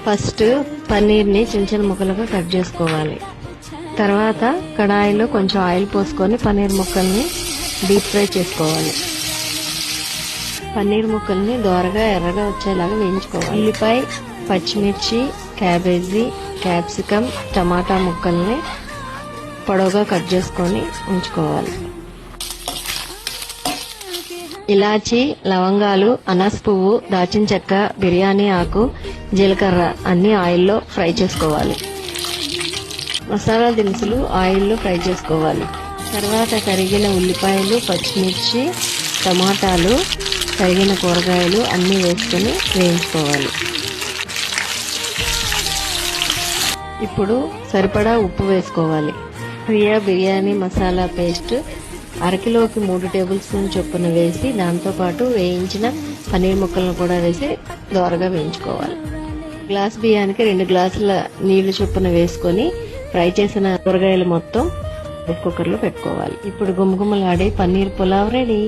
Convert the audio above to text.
First పన్నీర్ని చిన్న చిన్న ముక్కలుగా కట్ చేసుకోవాలి. తర్వాత కడాయిలో కొంచెం ఆయిల్ పోసుకొని పన్నీర్ ముక్కల్ని డీప్ ఫ్రై చేసుకోవాలి. పన్నీర్ ముక్కల్ని దోరగా ఎర్రగా వచ్చేలాగా వేయించుకోవాలి. ఉల్లిపాయ, పచ్చిమిర్చి, క్యాబేజీ, క్యాప్సికమ్, టమాటా ముక్కల్ని పొడవుగా కట్ చేసుకొని ఉంచుకోవాలి. ఇలాచి, లవంగాలు, అనాస పువ్వు, దాల్చిన చెక్క, బిర్యానీ ఆకు, జీలకర్ర అన్ని ఆయిల్లో ఫ్రై చేసుకోవాలి. మసాలా దినుసులు ఆయిల్లో ఫ్రై చేసుకోవాలి. తర్వాత తరిగిన ఉల్లిపాయలు, పచ్చిమిర్చి, టమాటాలు, తరిగిన కూరగాయలు అన్నీ వేసుకొని వేయించుకోవాలి. ఇప్పుడు సరిపడా ఉప్పు వేసుకోవాలి. ప్రియా బిర్యానీ మసాలా పేస్ట్ అరకిలోకి 3 టేబుల్ స్పూన్ చొప్పున వేసి దాంతోపాటు వేయించిన పన్నీర్ ముక్కలను కూడా వేసి దోరగా వేయించుకోవాలి. గ్లాస్ బియ్యానికి 2 గ్లాసుల నీళ్లు చొప్పున వేసుకొని ఫ్రై చేసిన కూరగాయలు మొత్తం కుక్కర్లో పెట్టుకోవాలి. ఇప్పుడు గుమగుమలాడే పన్నీర్ పులావ్ రెడీ.